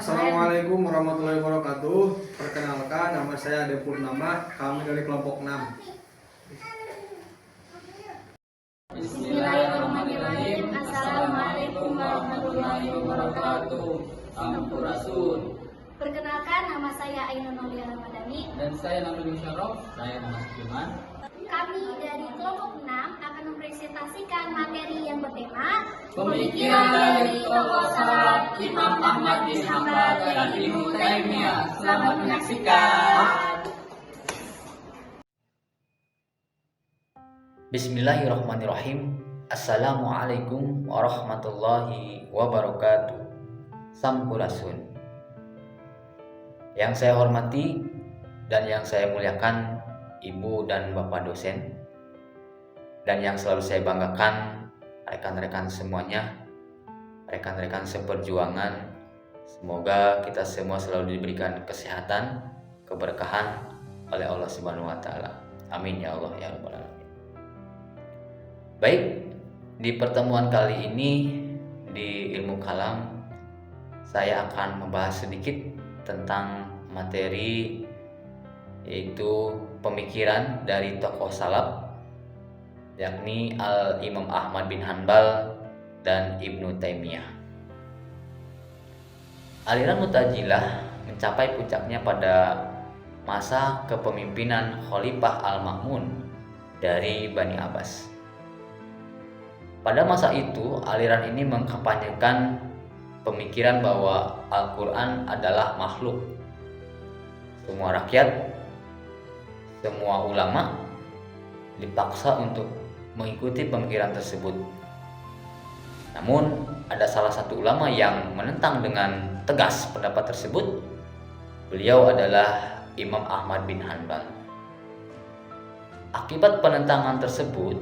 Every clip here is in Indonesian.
Assalamualaikum warahmatullahi wabarakatuh. Perkenalkan, nama saya Ade Purnama. Kami dari kelompok 6. Bismillahirrahmanirrahim. Assalamualaikum warahmatullahi wabarakatuh. Sampurasun. Perkenalkan, nama saya Ainun Aulia Ramadhani. Dan saya Nabil Musyarof. Saya Muhammad Firman. Kami dari kelompok 6 akan mempresentasikan materi yang bertema Pemikiran dari tokoh salaf Imam Ahmad bin Hanbal dan Ibnu Taimiyah. Selamat menyaksikan. Bismillahirrahmanirrahim. Assalamualaikum warahmatullahi wabarakatuh. Sampurasun. Yang saya hormati dan yang saya muliakan Ibu dan Bapak dosen, dan yang selalu saya banggakan rekan-rekan semuanya, rekan-rekan seperjuangan. Semoga kita semua selalu diberikan kesehatan, keberkahan oleh Allah Subhanahu wa taala. Amin ya Allah ya rabbal alamin. Baik, di pertemuan kali ini di Ilmu Kalam saya akan membahas sedikit tentang materi, yaitu pemikiran dari tokoh salaf, yakni Al-Imam Ahmad bin Hanbal dan Ibnu Taimiyah. Aliran Mu'tazilah mencapai puncaknya pada masa kepemimpinan Khalifah Al-Ma'mun dari Bani Abbas. Pada masa itu, aliran ini mengkampanyekan pemikiran bahwa Al-Quran adalah makhluk. Semua rakyat, semua ulama dipaksa untuk mengikuti pemikiran tersebut. Namun, ada salah satu ulama yang menentang dengan tegas pendapat tersebut. Beliau adalah Imam Ahmad bin Hanbal. Akibat penentangan tersebut,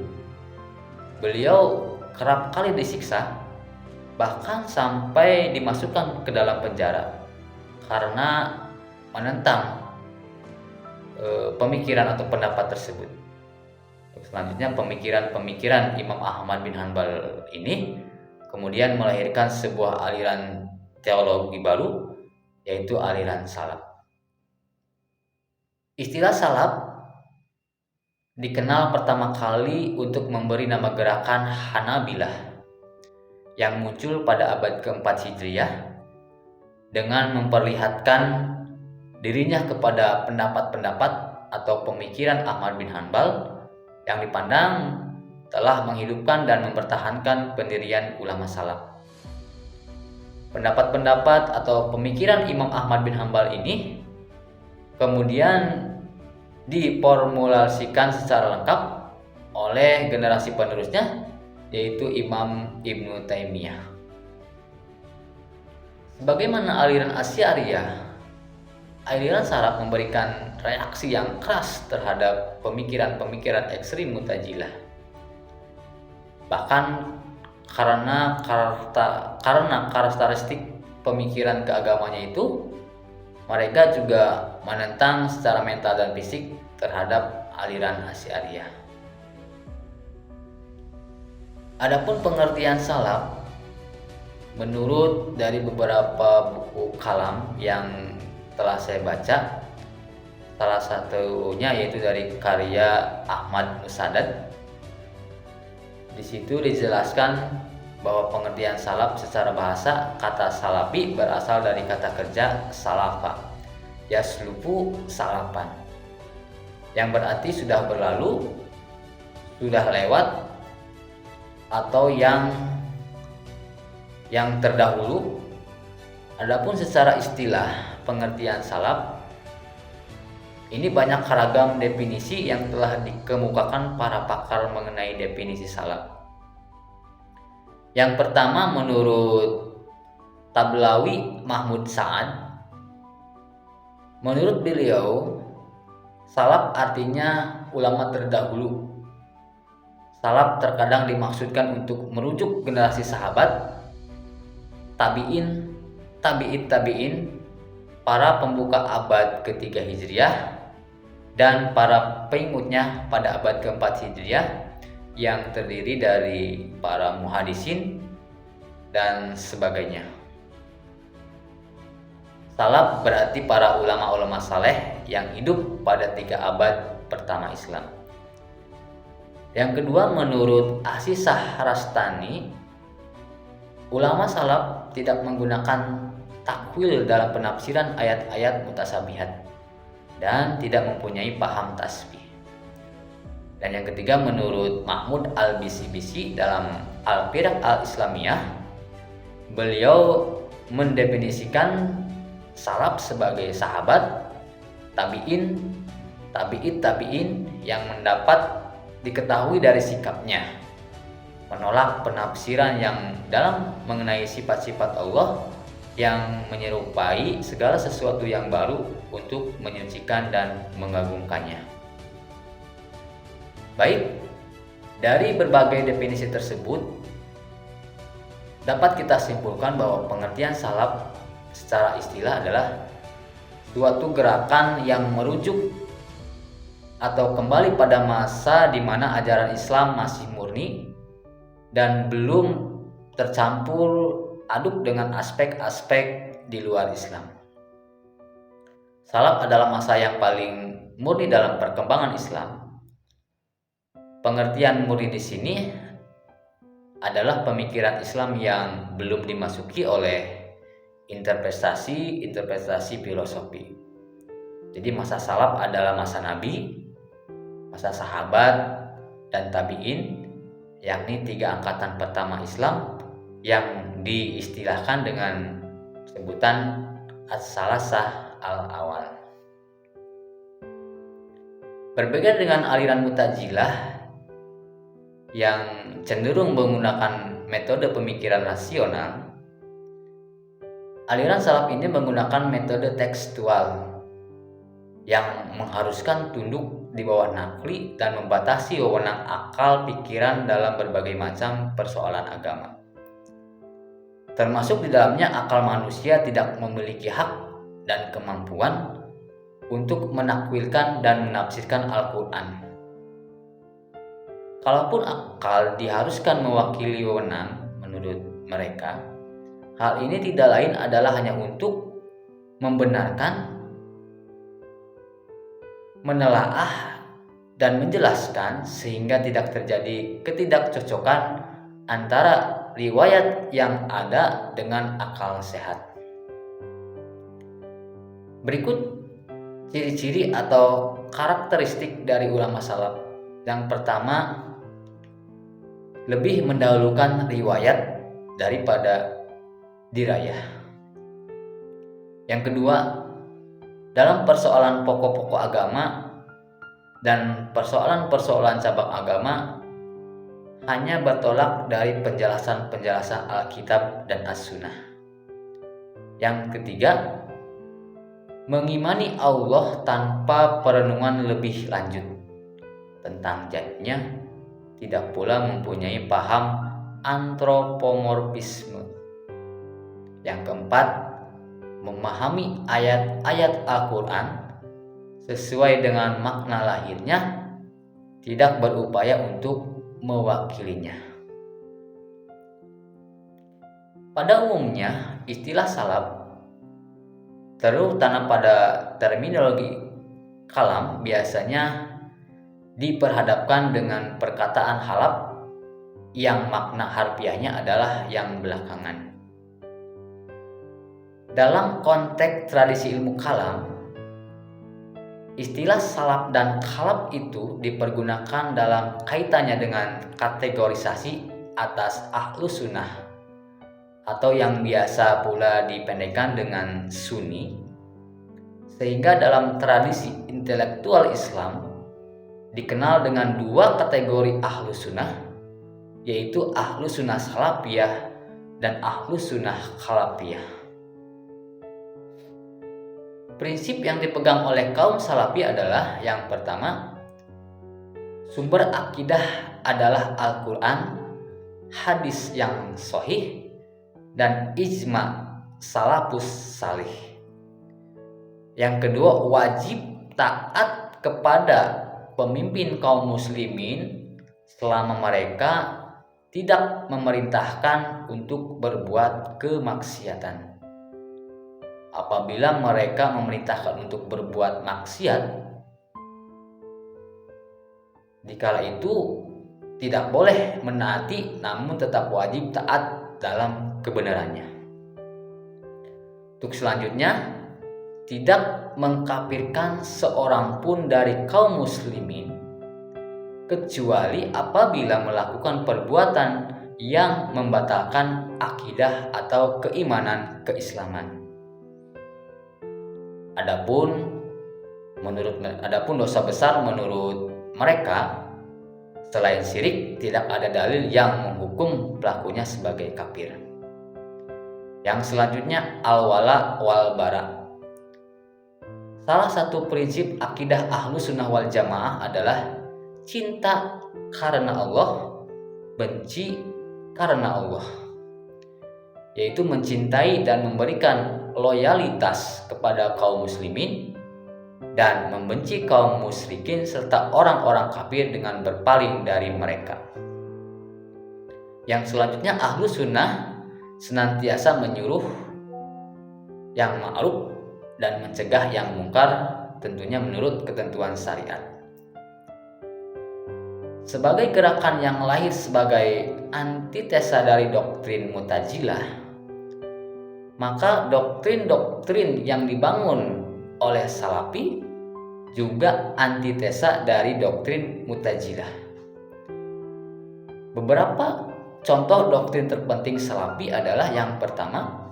beliau kerap kali disiksa, bahkan sampai dimasukkan ke dalam penjara karena menentang pemikiran atau pendapat tersebut. Selanjutnya, pemikiran Imam Ahmad bin Hanbal ini kemudian melahirkan sebuah aliran teologi baru, yaitu aliran salaf. Istilah salaf dikenal pertama kali untuk memberi nama gerakan Hanabilah yang muncul pada abad keempat Hijriah dengan memperlihatkan dirinya kepada pendapat-pendapat atau pemikiran Ahmad bin Hanbal yang dipandang telah menghidupkan dan mempertahankan pendirian ulama salaf. Pendapat-pendapat atau pemikiran Imam Ahmad bin Hanbal ini kemudian diformulasikan secara lengkap oleh generasi penerusnya, yaitu Imam Ibnu Taimiyah. Sebagaimana aliran Asy'ariyah, aliran salaf memberikan reaksi yang keras terhadap pemikiran-pemikiran ekstrim Mu'tazilah. Bahkan karena karakteristik pemikiran keagamannya itu, mereka juga menentang secara mental dan fisik terhadap aliran Asy'ariyah. Adapun pengertian salaf menurut dari beberapa buku kalam yang telah saya baca, salah satunya yaitu dari karya Ahmad Musaddad. Di situ dijelaskan bahwa pengertian salaf secara bahasa, kata salafi berasal dari kata kerja salafa, yaslufu salapan, yang berarti sudah berlalu, sudah lewat, atau yang terdahulu. Adapun secara istilah pengertian salaf ini banyak ragam definisi yang telah dikemukakan para pakar mengenai definisi salaf. Yang pertama, menurut Tablawi Mahmud Sa'ad, menurut beliau salaf artinya ulama terdahulu. Salaf terkadang dimaksudkan untuk merujuk generasi sahabat, tabi'in, tabi'in, para pembuka abad ketiga Hijriah, dan para pengikutnya pada abad keempat Hijriah yang terdiri dari para muhadisin dan sebagainya. Salaf berarti para ulama-ulama saleh yang hidup pada 3 abad pertama Islam. Yang kedua, menurut Asisah Rastani, ulama salaf tidak menggunakan takwil dalam penafsiran ayat-ayat mutasabihat dan tidak mempunyai paham tasbih. Dan yang ketiga, menurut Mahmud Al-Bisibisi dalam Al-Firaq Al-Islamiyah, beliau mendefinisikan salaf sebagai sahabat, tabi'in, tabi'in yang mendapat diketahui dari sikapnya menolak penafsiran yang dalam mengenai sifat-sifat Allah yang menyerupai segala sesuatu yang baru untuk menyucikan dan mengagungkannya. Baik, dari berbagai definisi tersebut dapat kita simpulkan bahwa pengertian salaf secara istilah adalah suatu gerakan yang merujuk atau kembali pada masa di mana ajaran Islam masih murni dan belum tercampur aduk dengan aspek-aspek di luar Islam. Salaf adalah masa yang paling murni dalam perkembangan Islam. Pengertian murni di sini adalah pemikiran Islam yang belum dimasuki oleh interpretasi filosofi. Jadi masa salaf adalah masa Nabi, masa sahabat dan tabi'in, yakni 3 angkatan pertama Islam yang diistilahkan dengan sebutan as-salasah al-awal. Berbeda dengan aliran Mu'tazilah yang cenderung menggunakan metode pemikiran rasional, aliran salaf ini menggunakan metode tekstual yang mengharuskan tunduk di bawah nakli dan membatasi wewenang akal pikiran dalam berbagai macam persoalan agama. Termasuk di dalamnya akal manusia tidak memiliki hak dan kemampuan untuk menakwilkan dan menafsirkan Al-Quran. Kalaupun akal diharuskan mewakili wewenang menurut mereka, hal ini tidak lain adalah hanya untuk membenarkan, menelaah, dan menjelaskan sehingga tidak terjadi ketidakcocokan antara riwayat yang ada dengan akal sehat. Berikut ciri-ciri atau karakteristik dari ulama salaf. Yang pertama, lebih mendahulukan riwayat daripada dirayah. Yang kedua, dalam persoalan pokok-pokok agama dan persoalan-persoalan cabang agama hanya bertolak dari penjelasan-penjelasan Alkitab dan As-Sunnah. Yang ketiga, mengimani Allah tanpa perenungan lebih lanjut tentang zatnya, tidak pula mempunyai paham antropomorfisme. Yang keempat, memahami ayat-ayat Al-Quran sesuai dengan makna lahirnya, tidak berupaya untuk mewakilinya. Pada umumnya, istilah salaf, terutama pada terminologi kalam, biasanya diperhadapkan dengan perkataan halaf yang makna harfiahnya adalah yang belakangan. Dalam konteks tradisi ilmu kalam, istilah salaf dan khalaf itu dipergunakan dalam kaitannya dengan kategorisasi atas ahlus sunnah atau yang biasa pula dipendekkan dengan sunni, sehingga dalam tradisi intelektual Islam dikenal dengan 2 kategori ahlus sunnah, yaitu ahlus sunnah salafiyah dan ahlus sunnah khalafiyah. Prinsip yang dipegang oleh kaum salafi adalah yang pertama, sumber akidah adalah Al-Quran, hadis yang sahih, dan ijma salafus salih. Yang kedua, wajib taat kepada pemimpin kaum muslimin selama mereka tidak memerintahkan untuk berbuat kemaksiatan. apabila mereka memerintahkan untuk berbuat maksiat, dikala itu tidak boleh menaati, namun tetap wajib taat dalam kebenarannya. Untuk selanjutnya, tidak mengkafirkan seorang pun dari kaum muslimin kecuali apabila melakukan perbuatan yang membatalkan akidah atau keimanan keislaman. Adapun dosa besar menurut mereka selain syirik, tidak ada dalil yang menghukum pelakunya sebagai kafir. Yang selanjutnya, al-wala wal bara. Salah satu prinsip akidah Ahlus Sunnah wal Jamaah adalah cinta karena Allah, benci karena Allah, yaitu mencintai dan memberikan loyalitas kepada kaum muslimin dan membenci kaum musyrikin serta orang-orang kafir dengan berpaling dari mereka. Yang selanjutnya, Ahlus Sunnah senantiasa menyuruh yang ma'ruf dan mencegah yang mungkar, tentunya menurut ketentuan syariat. Sebagai gerakan yang lahir sebagai antitesa dari doktrin Mu'tazilah, maka doktrin-doktrin yang dibangun oleh Salafi juga antitesa dari doktrin Mu'tazilah. Beberapa contoh doktrin terpenting Salafi adalah yang pertama,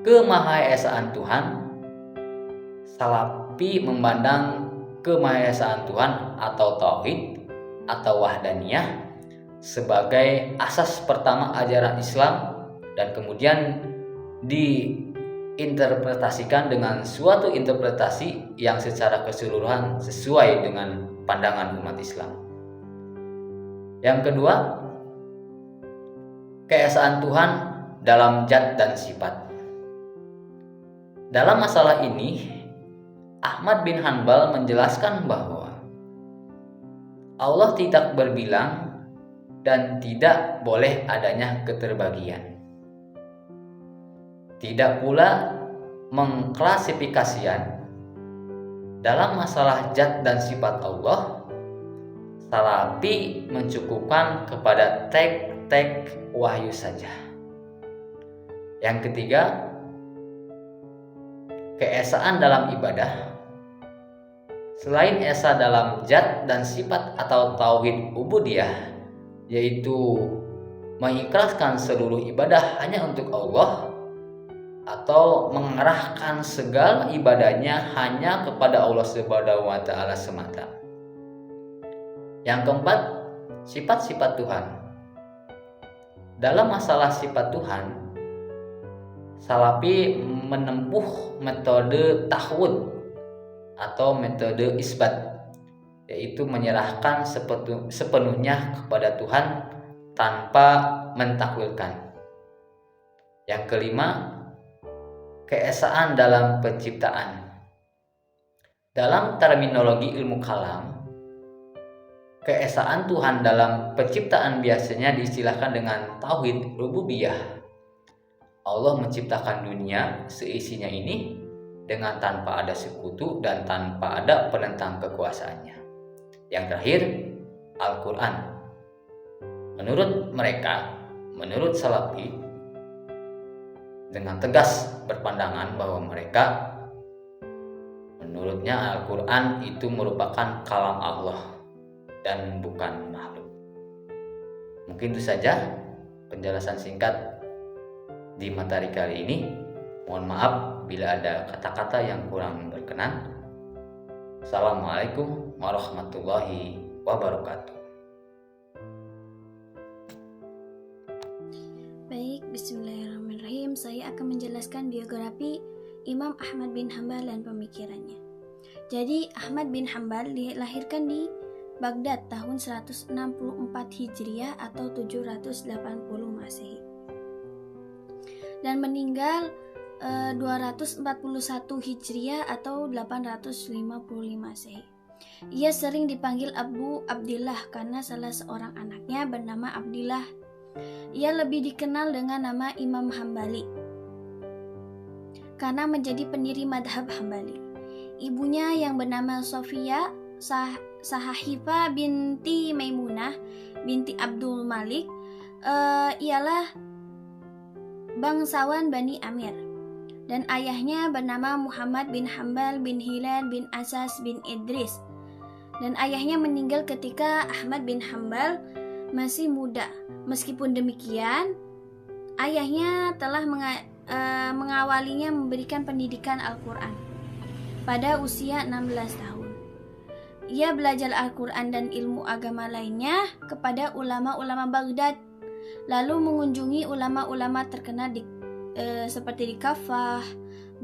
kemahesaan Tuhan. Salafi memandang kemahesaan Tuhan atau tauhid atau wahdaniyah sebagai asas pertama ajaran Islam dan kemudian diinterpretasikan dengan suatu interpretasi yang secara keseluruhan sesuai dengan pandangan umat Islam. Yang kedua, keesaan Tuhan dalam zat dan sifat. Dalam masalah ini, Ahmad bin Hanbal menjelaskan bahwa Allah tidak berbilang dan tidak boleh adanya keterbagian. Tidak pula mengklasifikasian. Dalam masalah zat dan sifat Allah, Salafi mencukupkan kepada tek wahyu saja. Yang ketiga, keesaan dalam ibadah. Selain esa dalam zat dan sifat atau tauhid ubudiyah, yaitu mengikhlaskan seluruh ibadah hanya untuk Allah atau mengarahkan segala ibadahnya hanya kepada Allah Subhanahu wa taala semata. Yang keempat, sifat-sifat Tuhan. Dalam masalah sifat Tuhan, Salafi menempuh metode tahwud atau metode isbat, yaitu menyerahkan sepenuhnya kepada Tuhan tanpa mentakwilkan. Yang kelima, keesaan dalam penciptaan. Dalam terminologi ilmu kalam, keesaan Tuhan dalam penciptaan biasanya diistilahkan dengan tauhid rububiyah. Allah menciptakan dunia seisinya ini dengan tanpa ada sekutu dan tanpa ada penentang kekuasaannya. Yang terakhir, Al-Quran. Menurut mereka, menurut Salafi, dengan tegas berpandangan bahwa mereka, menurutnya Al-Quran itu merupakan kalam Allah dan bukan makhluk. Mungkin itu saja penjelasan singkat di materi kali ini. Mohon maaf bila ada kata-kata yang kurang berkenan. Assalamualaikum warahmatullahi wabarakatuh. Baik, bismillahirrahmanirrahim. Saya akan menjelaskan biografi Imam Ahmad bin Hanbal dan pemikirannya. Jadi, Ahmad bin Hanbal dilahirkan di Baghdad tahun 164 Hijriah atau 780 Masehi. Dan meninggal 241 Hijriah atau 850 Masehi. Ia sering dipanggil Abu Abdillah karena salah seorang anaknya bernama Abdillah. Ia lebih dikenal dengan nama Imam Hambali. karena menjadi pendiri madhab Hambali. Ibunya yang bernama Sofia Sahahifah binti Maimunah binti Abdul Malik ialah bangsawan Bani Amir, dan ayahnya bernama Muhammad bin Hambal bin Hilal bin Asas bin Idris, dan ayahnya meninggal ketika Ahmad bin Hambal masih muda. Meskipun demikian, ayahnya telah mengawalinya memberikan pendidikan Al-Quran pada usia 16 tahun. Ia belajar Al-Quran dan ilmu agama lainnya kepada ulama-ulama Baghdad, lalu mengunjungi ulama-ulama terkenal seperti di Kafah,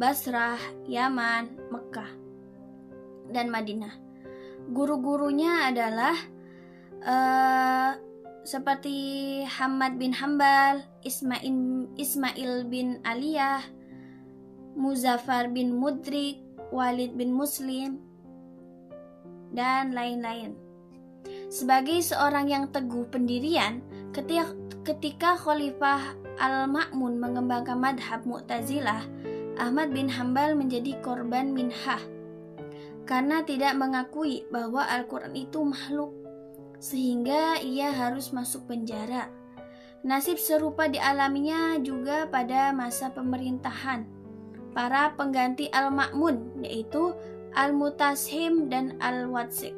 Basrah, Yaman, Mekah, dan Madinah. Guru-gurunya adalah seperti Ahmad bin Hambal, Ismail bin Aliyah, Muzaffar bin Mudrik, Walid bin Muslim, dan lain-lain. Sebagai seorang yang teguh pendirian, ketika Khalifah Al-Ma'mun mengembangkan madhab Mu'tazilah, Ahmad bin Hambal menjadi korban minhah karena tidak mengakui bahwa Al-Quran itu makhluk, sehingga ia harus masuk penjara. Nasib serupa dialaminya juga pada masa pemerintahan para pengganti Al-Ma'mun, yaitu Al-Mutashim dan Al-Watsiq.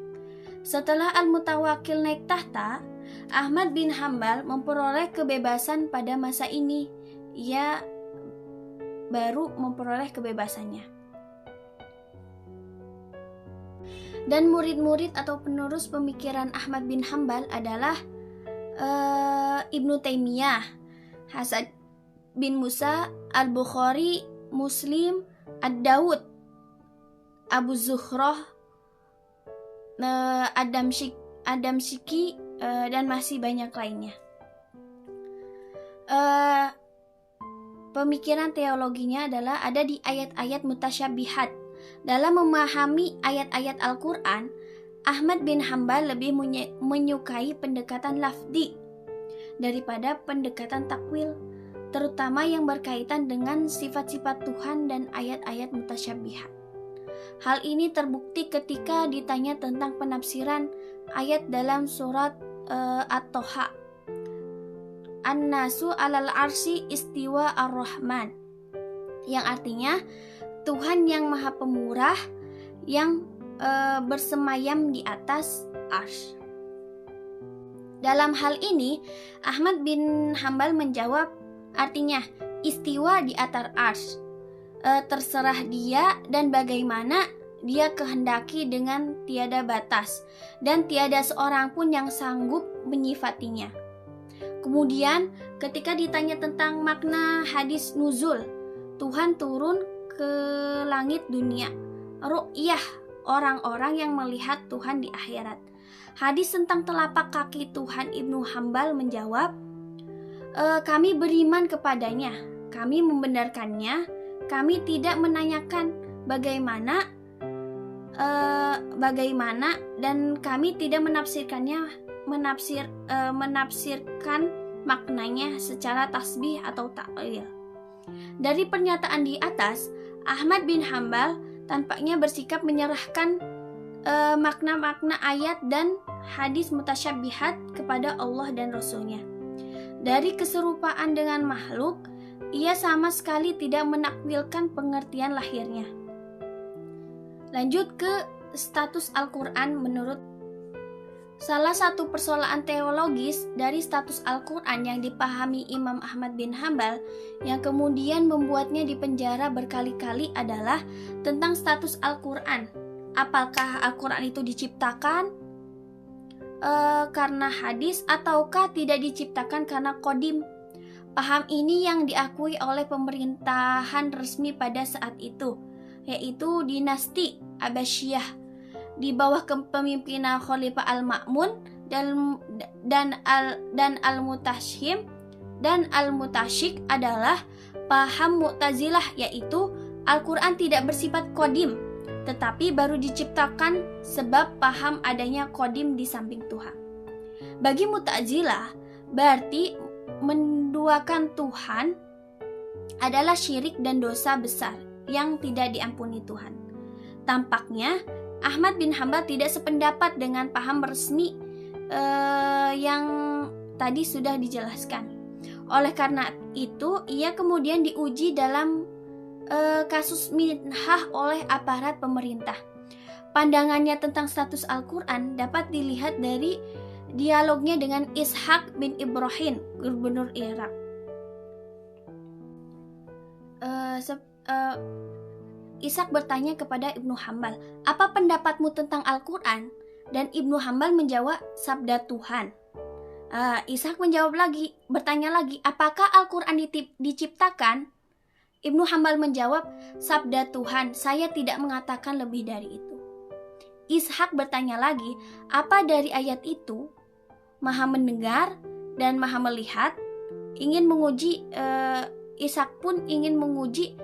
Setelah Al-Mutawakkil naik tahta, Ahmad bin Hambal memperoleh kebebasan pada masa ini. Ia baru memperoleh kebebasannya. Dan murid-murid atau penerus pemikiran Ahmad bin Hambal adalah Ibnu Taimiyah, Hasan bin Musa, Al-Bukhari, Muslim, Ad-Dawud, Abu Zuhroh, Adam Shiki, dan masih banyak lainnya. Pemikiran teologinya adalah ada di ayat-ayat mutasyabihat. Dalam memahami ayat-ayat Al-Quran, Ahmad bin Hambal lebih menyukai pendekatan lafzi daripada pendekatan takwil, terutama yang berkaitan dengan sifat-sifat Tuhan dan ayat-ayat mutasyabihat. Hal ini terbukti ketika ditanya tentang penafsiran ayat dalam surat At-Toha, An-nasu alal arsi istiwa ar-Rahman, yang artinya Tuhan yang maha pemurah yang bersemayam di atas arsy. Dalam hal ini, Ahmad bin Hambal menjawab, artinya istiwa di atas arsy. Terserah dia dan bagaimana dia kehendaki dengan tiada batas, dan tiada seorang pun yang sanggup menyifatinya. Kemudian ketika ditanya tentang makna hadis nuzul, Tuhan turun ke langit dunia, ru'yah, orang-orang yang melihat Tuhan di akhirat. Hadis tentang telapak kaki Tuhan, Ibnu Hambal menjawab, kami beriman kepadanya, kami membenarkannya, kami tidak menanyakan bagaimana dan kami tidak menafsirkan maknanya secara tasbih atau takwil. Dari pernyataan di atas, Ahmad bin Hambal tampaknya bersikap menyerahkan makna-makna ayat dan hadis mutasyabihat kepada Allah dan Rasul-Nya. Dari keserupaan dengan makhluk, ia sama sekali tidak menakwilkan pengertian lahirnya. Lanjut ke status Al-Quran. Menurut salah satu persoalan teologis dari status Al-Quran yang dipahami Imam Ahmad bin Hambal yang kemudian membuatnya dipenjara berkali-kali adalah tentang status Al-Quran. Apakah Al-Quran itu diciptakan karena hadis ataukah tidak diciptakan karena qadim? Paham ini yang diakui oleh pemerintahan resmi pada saat itu, yaitu dinasti Abbasiyah di bawah kepemimpinan Khalifah Al-Ma'mun dan Al-Mutashim dan Al-Mutasyik adalah paham Mu'tazilah, yaitu Al-Quran tidak bersifat qadim, tetapi baru diciptakan sebab paham adanya qadim di samping Tuhan. Bagi Mu'tazilah, berarti menduakan Tuhan adalah syirik dan dosa besar. yang tidak diampuni Tuhan. Tampaknya Ahmad bin Hambal tidak sependapat dengan paham resmi yang tadi sudah dijelaskan. Oleh karena itu, ia kemudian diuji dalam kasus minhah oleh aparat pemerintah. Pandangannya tentang status Al-Quran dapat dilihat dari dialognya dengan Ishaq bin Ibrahim, gubernur Irak. Ishaq bertanya kepada Ibnu Hambal, "Apa pendapatmu tentang Al-Quran?" Dan Ibnu Hambal menjawab, "Sabda Tuhan." Ishaq bertanya lagi, "Apakah Al-Quran diciptakan?" Ibnu Hambal menjawab, "Sabda Tuhan, saya tidak mengatakan lebih dari itu." Ishaq bertanya lagi, "Apa dari ayat itu Maha mendengar dan Maha melihat?" Ishaq pun ingin menguji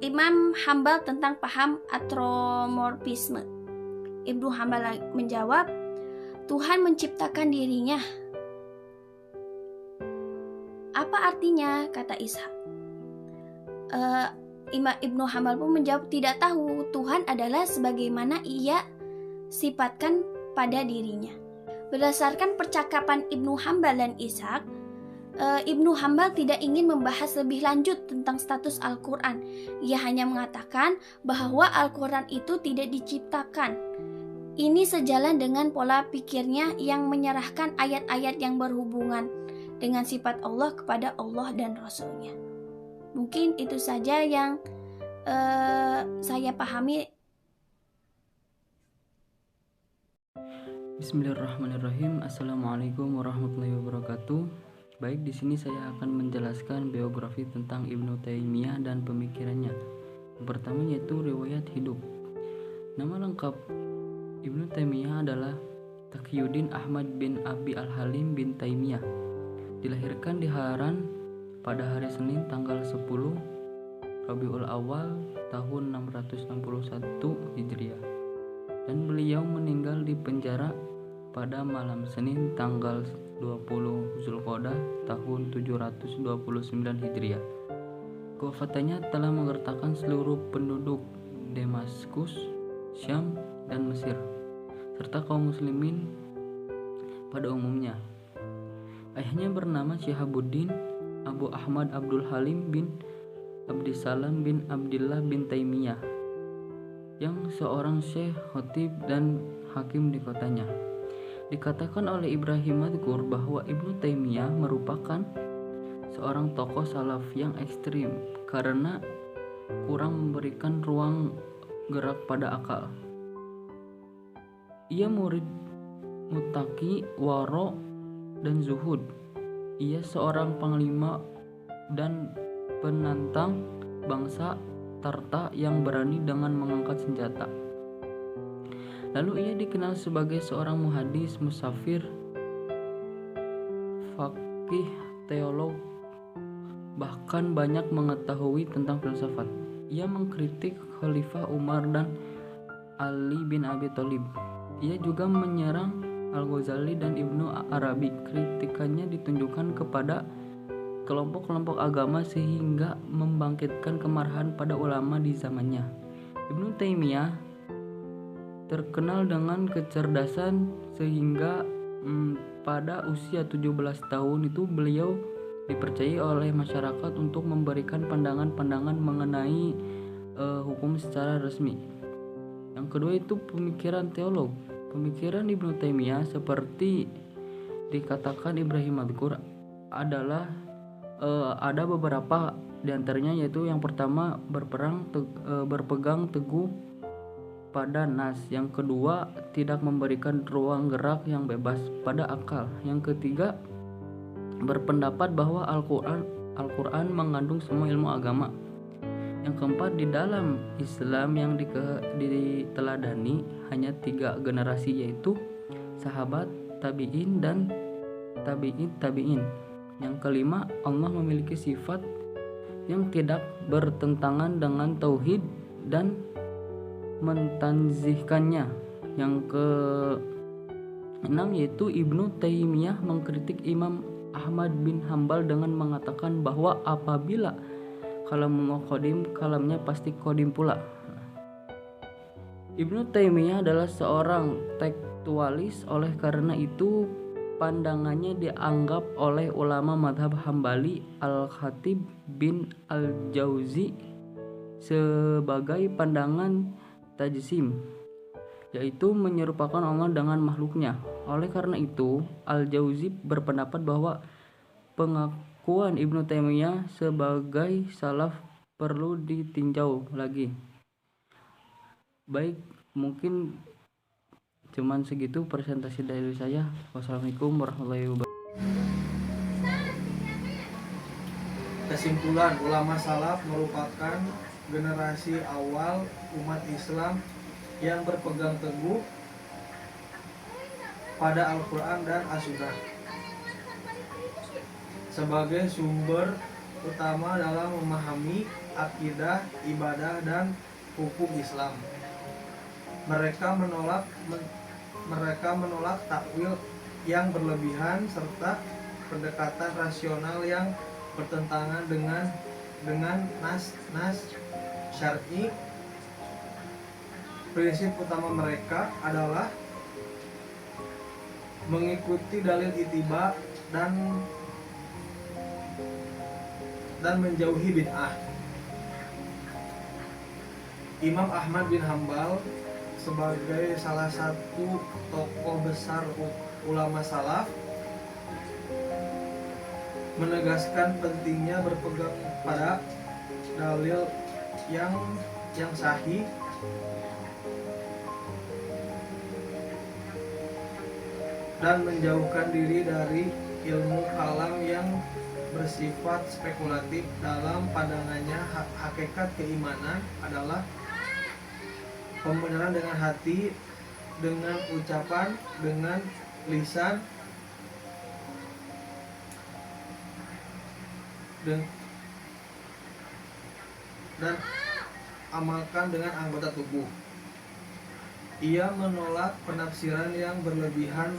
Imam Hambal tentang paham antromorfisme. Ibnu Hambal menjawab, "Tuhan menciptakan dirinya." "Apa artinya?" kata Ishaq. Imam Ibnu Hambal pun menjawab, "Tidak tahu. Tuhan adalah sebagaimana ia sifatkan pada dirinya." Berdasarkan percakapan Ibnu Hambal dan Ishaq, Ibnu Hambal tidak ingin membahas lebih lanjut tentang status Al-Quran. Ia hanya mengatakan bahwa Al-Quran itu tidak diciptakan. Ini sejalan dengan pola pikirnya yang menyerahkan ayat-ayat yang berhubungan dengan sifat Allah kepada Allah dan Rasul-Nya. Mungkin itu saja yang saya pahami. Bismillahirrahmanirrahim. Assalamualaikum warahmatullahi wabarakatuh. Baik, di sini saya akan menjelaskan biografi tentang Ibnu Taimiyah dan pemikirannya. Yang pertama yaitu riwayat hidup. Nama lengkap Ibnu Taimiyah adalah Taqiyuddin Ahmad bin Abi Al-Halim bin Taimiyah. Dilahirkan di Haran pada hari Senin tanggal 10 Rabiul Awal tahun 661 Hijriah. Dan beliau meninggal di penjara pada malam Senin tanggal 20 Zulqa'dah tahun 729 Hijriah. Kewafatannya telah menggertakkan seluruh penduduk Damaskus, Syam, dan Mesir, serta kaum muslimin pada umumnya. Ayahnya bernama Syihabuddin Abu Ahmad Abdul Halim bin Abdissalam bin Abdillah bin Taimiyah, yang seorang syekh, khatib, dan hakim di kotanya. Dikatakan oleh Ibrahim Madkur bahwa Ibnu Taimiyah merupakan seorang tokoh salaf yang ekstrim karena kurang memberikan ruang gerak pada akal. Ia murid mutaki, waro, dan zuhud. Ia seorang panglima dan penantang bangsa Tarta yang berani dengan mengangkat senjata. Lalu ia dikenal sebagai seorang muhadis, musafir, faqih, teolog, bahkan banyak mengetahui tentang filsafat. Ia mengkritik Khalifah Umar dan Ali bin Abi Thalib. Ia juga menyerang Al-Ghazali dan Ibnu Arabi. Kritikannya ditunjukkan kepada kelompok-kelompok agama sehingga membangkitkan kemarahan pada ulama di zamannya. Ibnu Taimiyah terkenal dengan kecerdasan sehingga pada usia 17 tahun itu beliau dipercayai oleh masyarakat untuk memberikan pandangan-pandangan mengenai hukum secara resmi. Yang kedua itu pemikiran teolog. Pemikiran Ibnu Taimiyah seperti dikatakan Ibrahim Madkur adalah ada beberapa diantaranya, yaitu yang pertama berpegang teguh pada nas, yang kedua tidak memberikan ruang gerak yang bebas pada akal, yang ketiga berpendapat bahwa Al-Quran mengandung semua ilmu agama, yang keempat di dalam Islam yang diteladani hanya 3 generasi, yaitu sahabat, tabi'in, dan tabi'in. Yang kelima, Allah memiliki sifat yang tidak bertentangan dengan tauhid dan mentanzihkannya. Yang keenam yaitu Ibnu Taimiyah mengkritik Imam Ahmad bin Hambal dengan mengatakan bahwa apabila kalamullah qadim, kalamnya pasti qadim pula. Ibnu Taimiyah adalah seorang tekstualis, oleh karena itu pandangannya dianggap oleh ulama madhab Hambali Al-Khatib bin Al-Jauzi sebagai pandangan tajsim, yaitu menyerupakan Allah dengan makhluknya. Oleh karena itu, Al-Jauzi berpendapat bahwa pengakuan Ibnu Taimiyah sebagai salaf perlu ditinjau lagi. Baik, mungkin cuman segitu presentasi dari saya. Wassalamualaikum warahmatullahi wabarakatuh. Kesimpulan, ulama salaf merupakan generasi awal umat Islam yang berpegang teguh pada Al-Quran dan As-Sunnah sebagai sumber utama dalam memahami akidah, ibadah, dan hukum Islam. Mereka menolak takwil yang berlebihan serta pendekatan rasional yang bertentangan dengan nas syar'i. Prinsip utama mereka adalah mengikuti dalil ittiba dan menjauhi bid'ah. Imam Ahmad bin Hambal sebagai salah satu tokoh besar ulama salaf menegaskan pentingnya berpegang pada dalil yang sahih dan menjauhkan diri dari ilmu kalam yang bersifat spekulatif. Dalam pandangannya, hakikat keimanan adalah pembenaran dengan hati, dengan ucapan, dengan lisan, dan amalkan dengan anggota tubuh. Ia menolak penafsiran yang berlebihan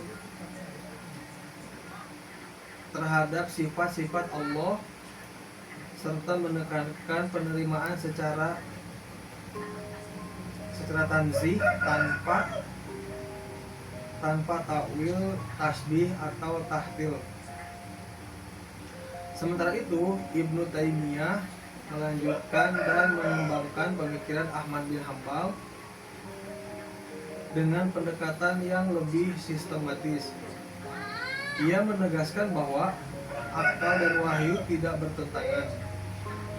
terhadap sifat-sifat Allah serta menekankan penerimaan secara tanzih tanpa takwil, tasbih atau tahtil. Sementara itu, Ibnu Taimiyah melanjutkan dan mengembangkan pemikiran Ahmad bin Hambal dengan pendekatan yang lebih sistematis. Ia menegaskan bahwa akal dan wahyu tidak bertentangan.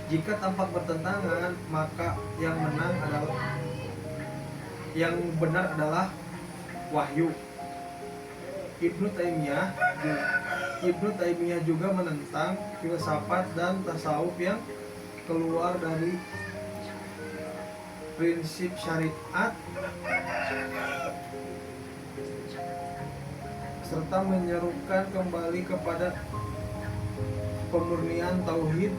Jika tampak bertentangan, maka yang benar adalah wahyu. Ibnu Taimiyah juga menentang filsafat dan tasawuf yang keluar dari prinsip syariat serta menyerukan kembali kepada pemurnian tauhid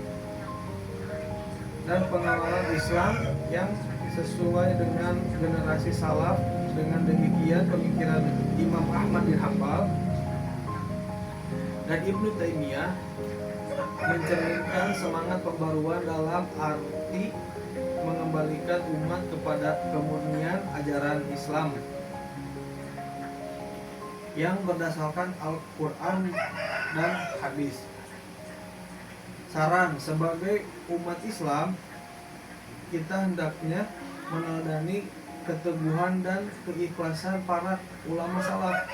dan pengawalan Islam yang sesuai dengan generasi salaf. Dengan demikian, pemikiran Imam Ahmad bin Hambal dan Ibnu Taimiyah mencerminkan semangat pembaruan dalam arti mengembalikan umat kepada kemurnian ajaran Islam yang berdasarkan Al-Quran dan hadis. Saran, sebagai umat Islam, kita hendaknya meneladani keteguhan dan keikhlasan para ulama salaf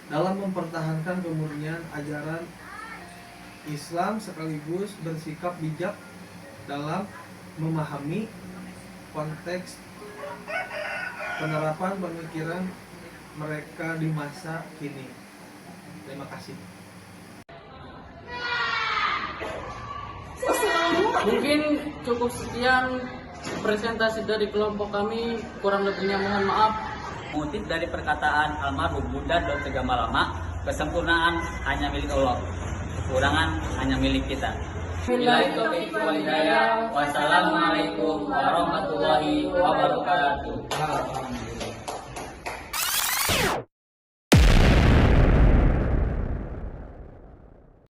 dalam mempertahankan kemurnian ajaran Islam, sekaligus bersikap bijak dalam memahami konteks penerapan pemikiran mereka di masa kini. Terima kasih. Mungkin cukup sekian presentasi dari kelompok kami, kurang lebihnya mohon maaf. Mengutip dari perkataan almarhum Bunda Dr. Gamal Lama, kesempurnaan hanya milik Allah, kekurangan hanya milik kita. Billahi taufiq wal hidayah. Wassalamualaikum warahmatullahi wabarakatuh.